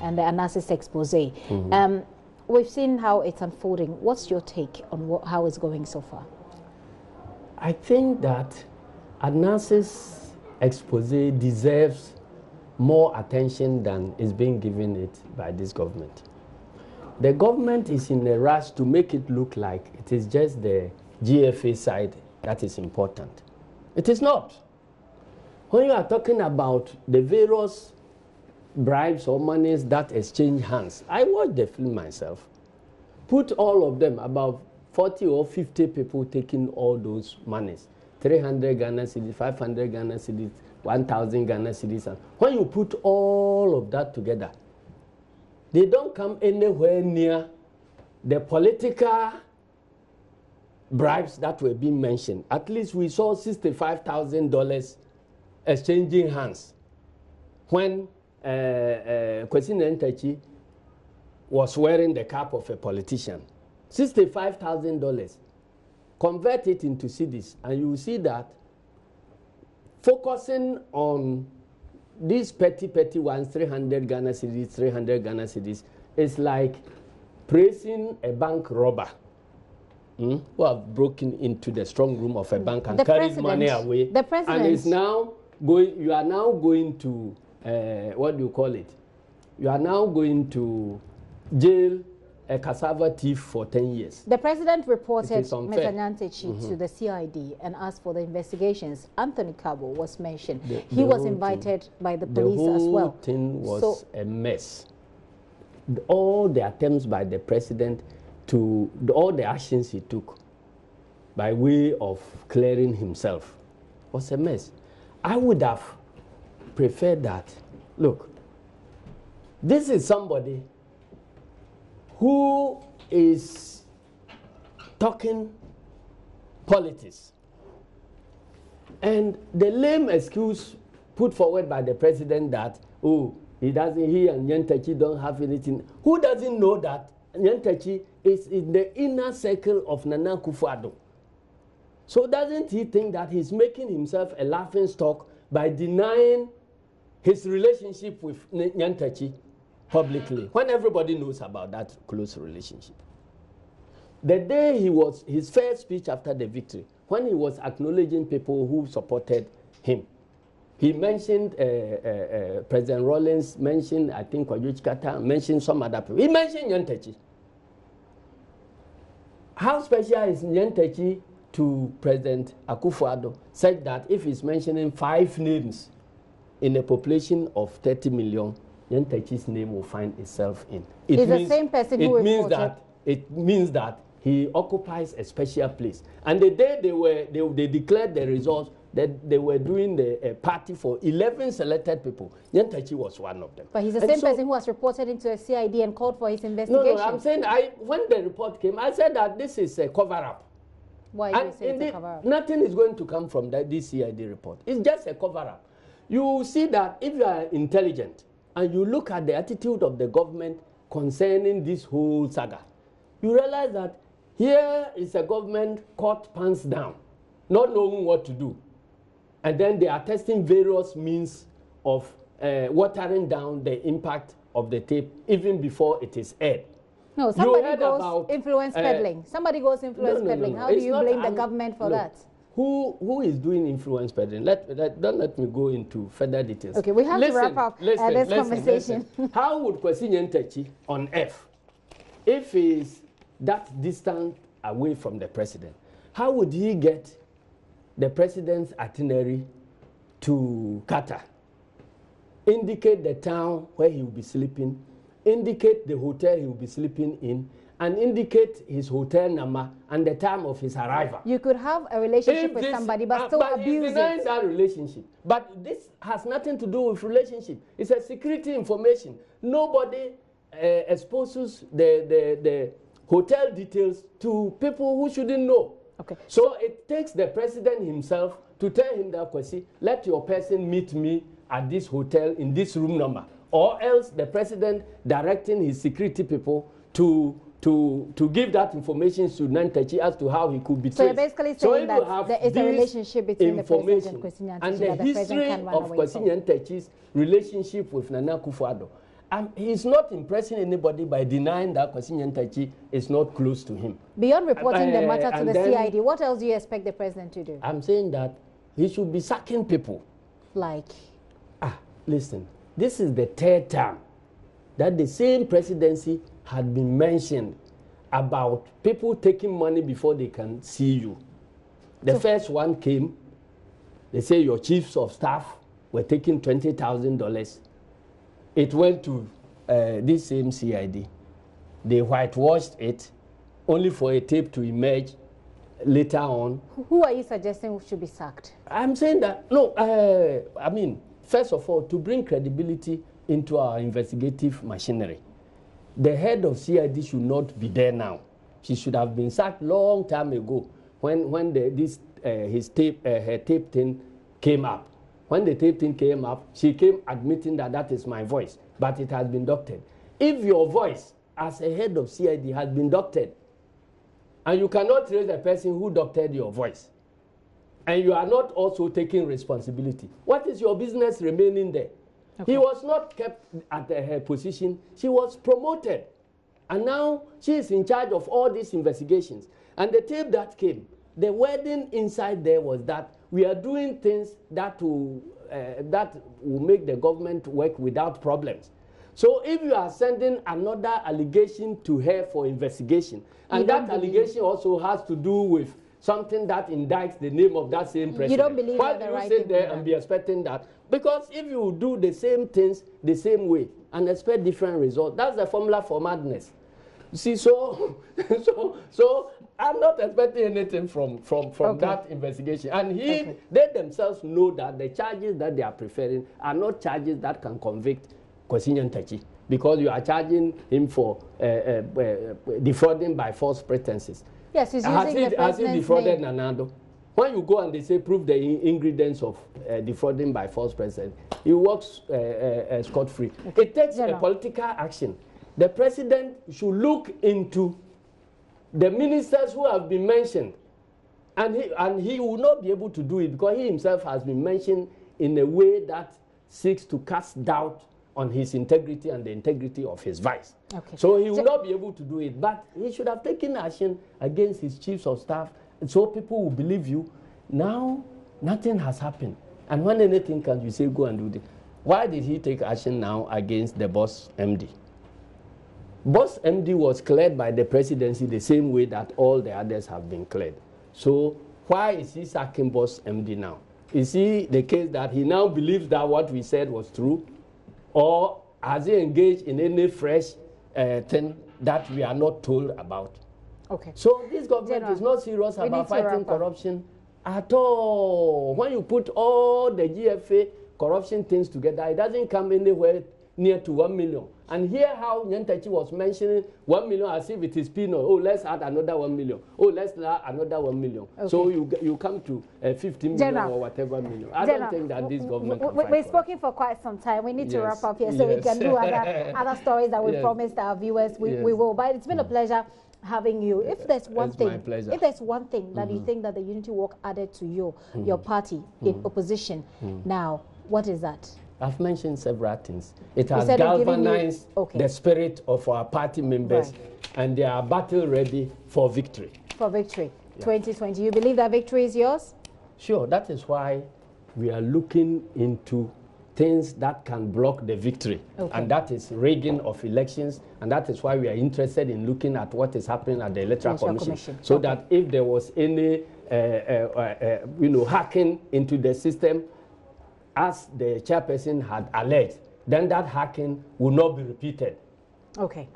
and the analysis expose. We've seen how it's unfolding. What's your take on how it's going so far? I think that analysis expose deserves more attention than is being given it by this government. The government is in a rush to make it look like it is just the GFA side that is important. It is not. When you are talking about the various bribes or monies that exchange hands, I watched the film myself. Put all of them, about 40 or 50 people taking all those monies, 300 Ghana cedis, 500 Ghana cedis, 1,000 Ghana cedis. And when you put all of that together, they don't come anywhere near the political bribes that were being mentioned. At least we saw $65,000 exchanging hands when Kwesi Nketia was wearing the cap of a politician. $65,000. Convert it into cedis, and you will see that focusing on these petty ones, 300 Ghana cedis, 300 Ghana cedis, is like praising a bank robber who have broken into the strong room of a bank and carried money away. The president. And is now going, you are now going to, what do you call it? You are now going to jail a cassava thief for 10 years. The president reported Mr. Nketia to the CID and asked for the investigations. Anthony Cabo was mentioned. He was invited by the police as well. The whole thing was a mess. All the attempts by the president to, all the actions he took by way of clearing himself was a mess. I would have preferred that. Look, this is somebody who is talking politics. And the lame excuse put forward by the president that, oh, he and Nketia don't have anything. Who doesn't know that Nketia is in the inner circle of Nana Akufo-Addo? So doesn't he think that he's making himself a laughing stock by denying his relationship with Nketia publicly, when everybody knows about that close relationship? The day his first speech after the victory, when he was acknowledging people who supported him, he mentioned President Rawlings, mentioned, I think, Kata, mentioned some other people. He mentioned Nketia. How special is Nketia to President Akufo-Addo, said that if he's mentioning 5 names in a population of 30 million, Nketia's name will find itself in. He's the same person who reported. It means that he occupies a special place. And the day they declared the results, that they were doing the party for 11 selected people. Nketia was one of them. But he's the same person who was reported into a CID and called for his investigation. No, I'm saying when the report came, I said that this is a cover-up. Why do you say it's a cover-up? Nothing is going to come from this CID report. It's just a cover-up. You see that if you are intelligent and you look at the attitude of the government concerning this whole saga, you realize that here is a government caught pants down, not knowing what to do. And then they are testing various means of watering down the impact of the tape even before it is aired. No, somebody goes influence peddling. Somebody goes influence peddling. How do you blame the government for that? Who is doing influence peddling? Don't let me go into further details. Okay, we have to wrap up this conversation. How would Kwesi Nketia on earth, if he is that distant away from the president, how would he get the president's itinerary to Qatar, indicate the town where he will be sleeping, indicate the hotel he will be sleeping in, and indicate his hotel number and the time of his arrival? You could have a relationship with somebody but still abuse it. Denying that relationship. But this has nothing to do with relationship. It's a security information. Nobody exposes the hotel details to people who shouldn't know. Okay. So it takes the president himself to tell him that, Kwesi, let your person meet me at this hotel in this room number. Or else the president directing his security people to give that information to Nketia as to how he could be traced. So you're basically saying that there is a relationship between the president and Kwesi Nketia, and the history of Kwesi Nketia's relationship with Nana Akufo-Addo, he's not impressing anybody by denying that Kwesi Nketia is not close to him. Beyond reporting the matter to the CID, what else do you expect the president to do? I'm saying that he should be sacking people. Like? Listen, this is the third time that the same presidency had been mentioned about people taking money before they can see you. The first one came, they say your chiefs of staff were taking $20,000. It went to this same CID. They whitewashed it, only for a tape to emerge later on. Who are you suggesting should be sacked? I'm saying that, no, I mean, first of all, to bring credibility into our investigative machinery. The head of CID should not be there now. She should have been sacked long time ago when her tape thing came up. When the tape thing came up, she came admitting that that is my voice, but it has been doctored. If your voice as a head of CID has been doctored, and you cannot trace the person who doctored your voice, and you are not also taking responsibility, what is your business remaining there? Okay. He was not kept at her position. She was promoted. And now she is in charge of all these investigations. And the tape that came, the wording inside there was that we are doing things that will make the government work without problems. So if you are sending another allegation to her for investigation, and that allegation also has to do with something that indicts the name of that same president, you don't believe why do you sit there and be expecting that? Because if you do the same things the same way and expect different results, that's the formula for madness. You see, so I'm not expecting anything from that investigation. And they themselves know that the charges that they are preferring are not charges that can convict Kwesi Nketia, because you are charging him for defrauding by false pretenses. Yes, he's using the president's has he defrauded Nanado? When you go and they say prove the ingredients of defrauding by false pretenses, he works scot-free. Okay. It takes a political action. The president should look into the ministers who have been mentioned, and he will not be able to do it because he himself has been mentioned in a way that seeks to cast doubt on his integrity and the integrity of his vice. Okay. So he will not be able to do it, but he should have taken action against his chiefs of staff, so people will believe you. Now, nothing has happened. And when anything comes, you say, go and do this. Why did he take action now against the boss MD? Boss MD was cleared by the presidency the same way that all the others have been cleared. So why is he sacking boss MD now? Is he the case that he now believes that what we said was true? Or has he engaged in any fresh thing that we are not told about? Okay. So this government is not serious about fighting corruption at all. When you put all the GFA corruption things together, it doesn't come anywhere near to 1 million. And here how Nketia was mentioning 1 million as if it is peanut. Oh, let's add another 1 million. Oh, let's add another 1 million. Okay. So you come to 15 million or whatever million. I don't think that this government we've spoken for quite some time. We need to wrap up here so we can do other stories that we promised our viewers. We will. But it's been a pleasure having you. If there's one thing, that you think that the Unity Walk added to your party in opposition now, what is that? I've mentioned several things. It has galvanized the spirit of our party members, and they are battle ready for victory. For victory. 2020. You believe that victory is yours? Sure. That is why we are looking into things that can block the victory. And that is rigging of elections. And that is why we are interested in looking at what is happening at the Electoral Commission. So that if there was any hacking into the system, as the chairperson had alleged, then that hacking will not be repeated. Okay.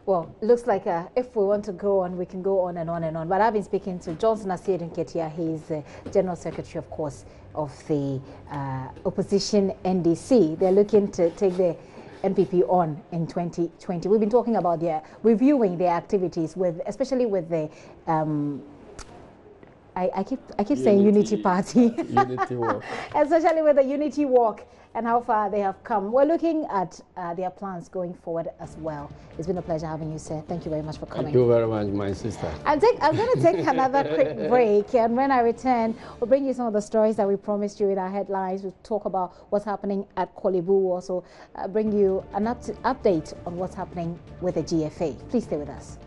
Well, looks like if we want to go on, we can go on and on and on. But I've been speaking to Asiedu Nketia. He's the General Secretary, of course, of the opposition NDC. They're looking to take the NPP on in 2020. We've been talking about reviewing their activities, especially with the I keep saying Unity Party. Unity Walk. Especially with the Unity Walk and how far they have come. We're looking at their plans going forward as well. It's been a pleasure having you, sir. Thank you very much for coming. Thank you very much, my sister. I'm going to take another quick break, and when I return, we'll bring you some of the stories that we promised you in our headlines. We'll talk about what's happening at Korle Bu. We'll also bring you an update on what's happening with the GFA. Please stay with us.